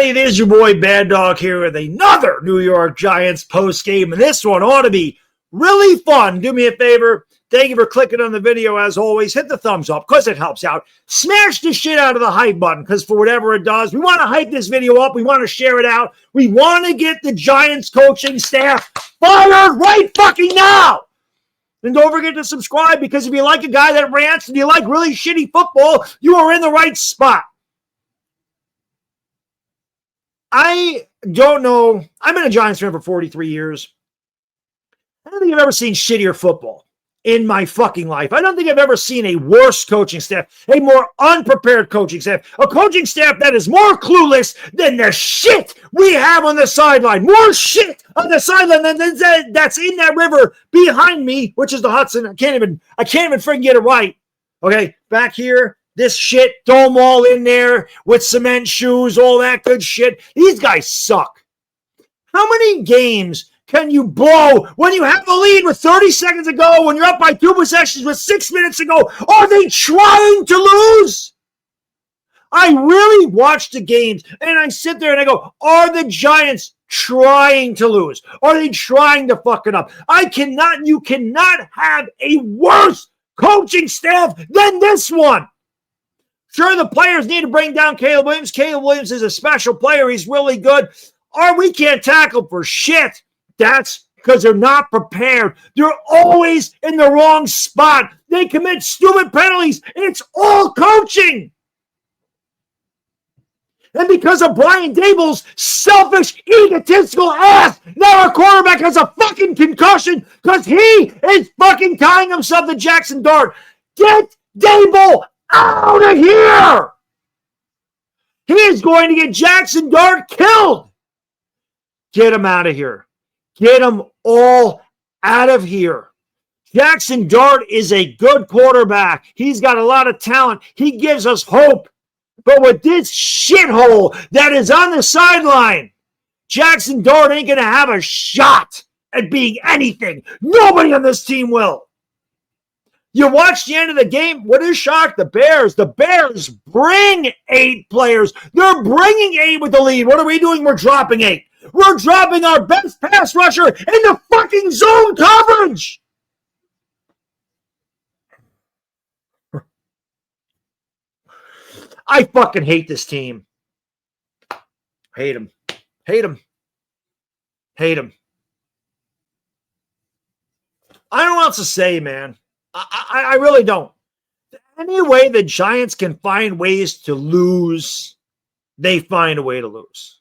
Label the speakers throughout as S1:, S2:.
S1: everybody, it is your boy Baddog here with another New York Giants post game, and this one ought to be really fun. Do me a favor. Thank you for clicking on the video. As always, hit the thumbs up because it helps out. Smash the shit out of the hype button because for whatever it does, we want to hype this video up. We want to share it out. We want to get the Giants coaching staff fired right fucking now. And don't forget to subscribe because if you like a guy that rants and you like really shitty football, you are in the right spot. I don't know. I've been a Giants fan for 43 years. I don't think I've ever seen shittier football in my fucking life. I don't think I've ever seen a worse coaching staff, a more unprepared coaching staff, a coaching staff that is more clueless than the shit we have on the sideline. More shit on the sideline than that's in that river behind me, which is the Hudson. I can't even freaking get it right. Okay, back here. This shit, dome all in there with cement shoes, all that good shit. These guys suck. How many games can you blow when you have a lead with 30 seconds to go, when you're up by 2 possessions with 6 minutes to go? Are they trying to lose? I really watch the games and I sit there and I go, are the Giants trying to lose? Are they trying to fuck it up? You cannot have a worse coaching staff than this one. Sure, the players need to bring down Caleb Williams. Caleb Williams is a special player. He's really good. Or we can't tackle for shit. That's because they're not prepared. They're always in the wrong spot. They commit stupid penalties. It's all coaching. And because of Brian Daboll's selfish, egotistical ass, now our quarterback has a fucking concussion because he is fucking tying himself to Jackson Dart. Get Daboll out of here! He is going to get Jackson Dart killed. Get him out of here. Get them all out of here. Jackson Dart is a good quarterback. He's got a lot of talent. He gives us hope. But with this shithole that is on the sideline, Jackson Dart ain't going to have a shot at being anything. Nobody on this team will. You watch the end of the game. What is shocked? The Bears. The Bears bring 8 players. They're bringing 8 with the lead. What are we doing? We're dropping 8. We're dropping our best pass rusher into fucking zone coverage. I fucking hate this team. Hate them. Hate them. Hate them. I don't know what else to say, man. I really don't. Any way the Giants can find ways to lose, they find a way to lose.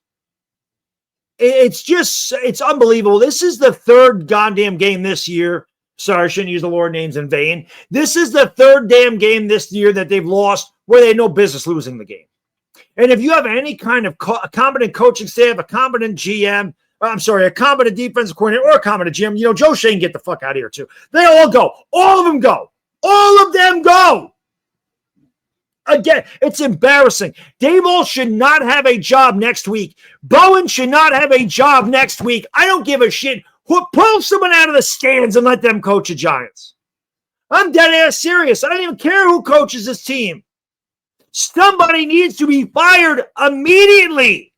S1: It's unbelievable. This is the third goddamn game this year. Sorry, I shouldn't use the Lord names in vain. This is the third damn game this year that they've lost where they had no business losing the game. And if you have any kind of a competent coaching staff, a competent GM, a competent defensive coordinator, or a competent GM, Joe Shane, get the fuck out of here too. They all go. All of them go. All of them go. Again, it's embarrassing. Daboll should not have a job next week. Bowen should not have a job next week. I don't give a shit. Pull someone out of the stands and let them coach the Giants. I'm dead ass serious. I don't even care who coaches this team. Somebody needs to be fired immediately.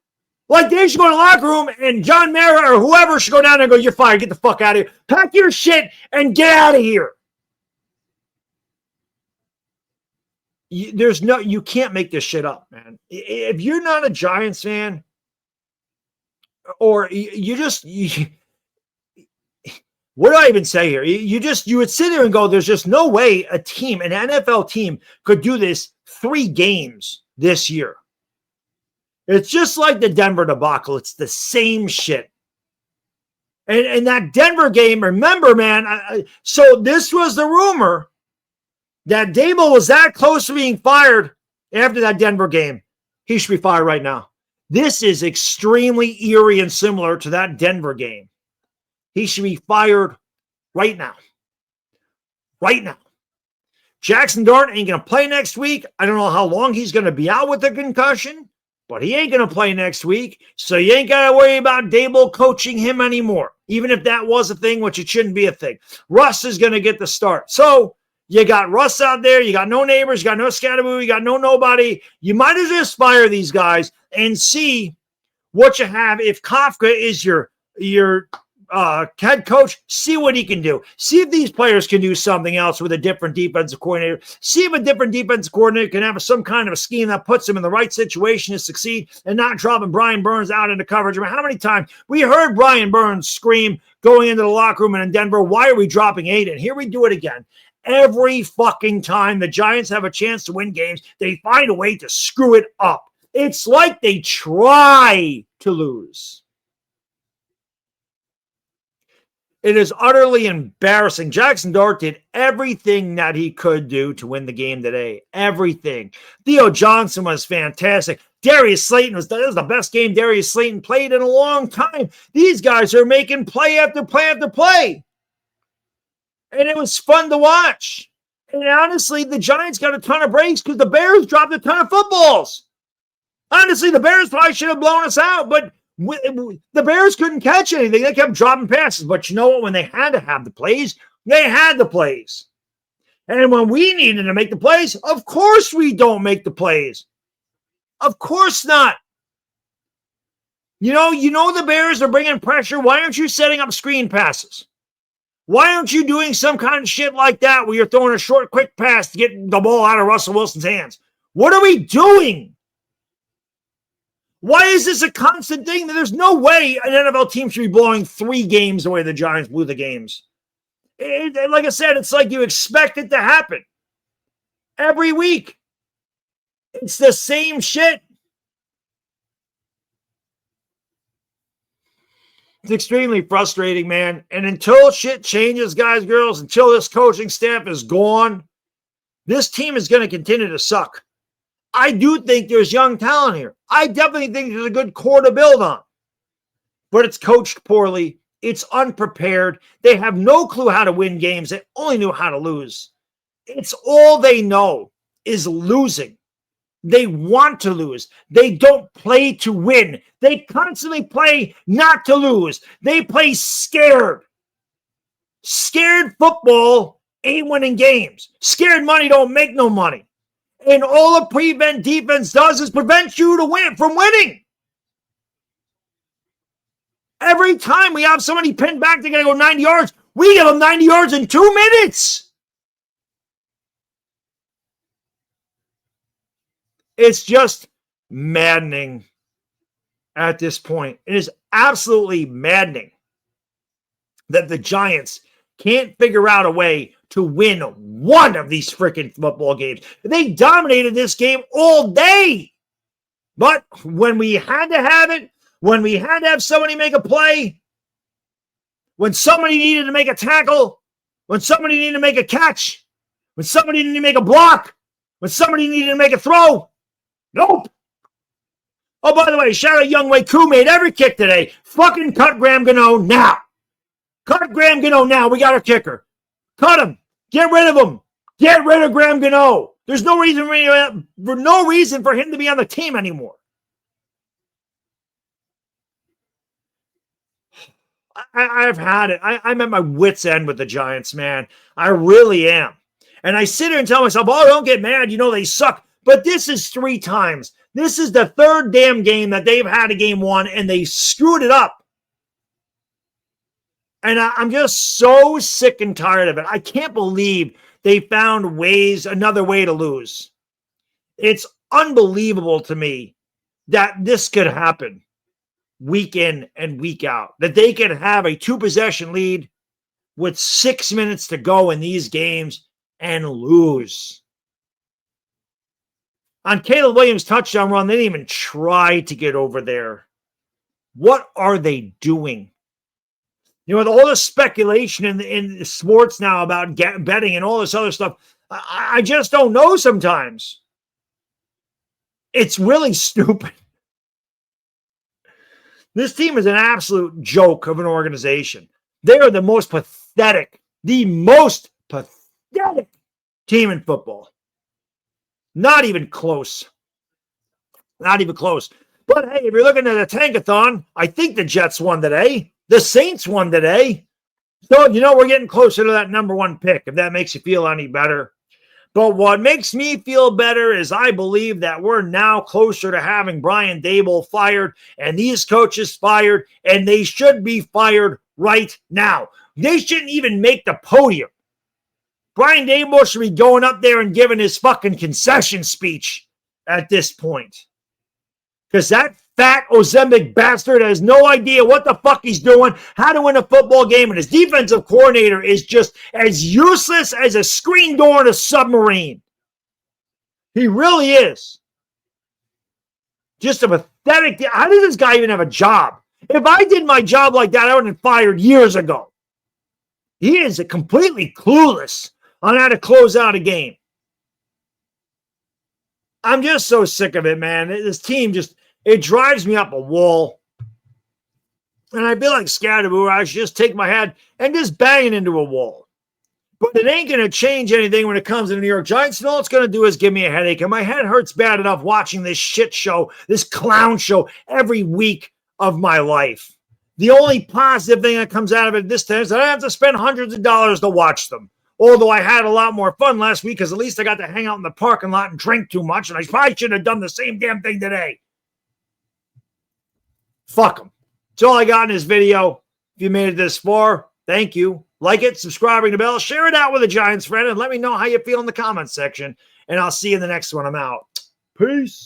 S1: Like they should go to the locker room and John Mara or whoever should go down there and go, you're fired. Get the fuck out of here. Pack your shit and get out of here. You can't make this shit up, man. If you're not a Giants fan, or what do I even say here? You would sit there and go, there's just no way an NFL team could do this 3 games this year. It's just like the Denver debacle. It's the same shit. And that Denver game, remember, man, so this was the rumor that Daboll was that close to being fired after that Denver game. He should be fired right now. This is extremely eerie and similar to that Denver game. He should be fired right now. Right now. Jackson Dart ain't going to play next week. I don't know how long he's going to be out with the concussion, but he ain't going to play next week. So you ain't got to worry about Daboll coaching him anymore, even if that was a thing, which it shouldn't be a thing. Russ is going to get the start. So you got Russ out there. You got no neighbors. You got no Scatterboo. You got nobody. You might as well just fire these guys and see what you have. If Kafka is your head coach, see what he can do. See if these players can do something else with a different defensive coordinator. See if a different defensive coordinator can have some kind of a scheme that puts him in the right situation to succeed and not dropping Brian Burns out into coverage. I mean, how many times we heard Brian Burns scream going into the locker room in Denver, why are we dropping Aiden? Here we do it again. Every fucking time the Giants have a chance to win games, they find a way to screw it up. It's like they try to lose. It is utterly embarrassing. Jackson Dart did everything that he could do to win the game today. Everything. Theo Johnson was fantastic. Darius Slayton was the best game Darius Slayton played in a long time. These guys are making play after play after play. And it was fun to watch. And honestly, the Giants got a ton of breaks because the Bears dropped a ton of footballs. Honestly, the Bears probably should have blown us out, but the Bears couldn't catch anything. They kept dropping passes. But you know what? When they had to have the plays, they had the plays. And when we needed to make the plays, of course we don't make the plays. Of course not. You know the Bears are bringing pressure. Why aren't you setting up screen passes? Why aren't you doing some kind of shit like that where you're throwing a short, quick pass to get the ball out of Russell Wilson's hands? What are we doing? Why is this a constant thing? There's no way an NFL team should be blowing 3 games the way the Giants blew the games. Like I said, it's like you expect it to happen every week. It's the same shit. It's extremely frustrating, man. And until shit changes, guys, girls, until this coaching staff is gone, this team is going to continue to suck. I do think there's young talent here. I definitely think there's a good core to build on. But it's coached poorly. It's unprepared. They have no clue how to win games. They only knew how to lose. It's all they know is losing. They want to lose. They don't play to win. They constantly play not to lose. They play scared. Scared football ain't winning games. Scared money don't make no money. And all a prevent defense does is prevent you from winning. Every time we have somebody pinned back, they're going to go 90 yards. We give them 90 yards in 2 minutes. It's just maddening at this point. It is absolutely maddening that the Giants can't figure out a way to win one of these freaking football games. They dominated this game all day. But when we had to have it, when we had to have somebody make a play, when somebody needed to make a tackle, when somebody needed to make a catch, when somebody needed to make a block, when somebody needed to make a throw, nope. Oh, by the way, shout out Younghoe Koo made every kick today. Fucking cut Graham Gano now. Cut Graham Gano now. We got our kicker. Cut him. Get rid of him. Get rid of Graham Gano. There's no reason for him to be on the team anymore. I've had it. I'm at my wit's end with the Giants, man. I really am. And I sit here and tell myself, oh, don't get mad. You know, they suck. But this is 3 times. This is the 3rd damn game that they've had a game 1, and they screwed it up. And I'm just so sick and tired of it. I can't believe they found another way to lose. It's unbelievable to me that this could happen week in and week out. That they could have a 2-possession lead with 6 minutes to go in these games and lose. On Caleb Williams' touchdown run, they didn't even try to get over there. What are they doing? You know, with all the speculation in sports now about betting and all this other stuff, I just don't know sometimes. It's really stupid. This team is an absolute joke of an organization. They are the most pathetic team in football. Not even close. Not even close. But hey, if you're looking at a tankathon, I think the Jets won today. The Saints won today. So, we're getting closer to that number 1 pick, if that makes you feel any better. But what makes me feel better is I believe that we're now closer to having Brian Daboll fired and these coaches fired, and they should be fired right now. They shouldn't even make the podium. Brian Daboll should be going up there and giving his fucking concession speech at this point. Because that fat Ozempic bastard has no idea what the fuck he's doing, how to win a football game, and his defensive coordinator is just as useless as a screen door in a submarine. He really is. Just a pathetic. How does this guy even have a job? If I did my job like that, I would have been fired years ago. He is completely clueless on how to close out a game. I'm just so sick of it, man. This team just, it drives me up a wall. And I feel like Scatterboo, I should just take my head and just bang it into a wall. But it ain't going to change anything when it comes to the New York Giants. And all it's going to do is give me a headache. And my head hurts bad enough watching this shit show, this clown show every week of my life. The only positive thing that comes out of it this time is that I have to spend hundreds of dollars to watch them. Although I had a lot more fun last week because at least I got to hang out in the parking lot and drink too much. And I probably should have done the same damn thing today. Fuck them. That's all I got in this video. If you made it this far, thank you. Like it, subscribe, ring the bell, share it out with a Giants friend, and let me know how you feel in the comments section. And I'll see you in the next one. I'm out. Peace.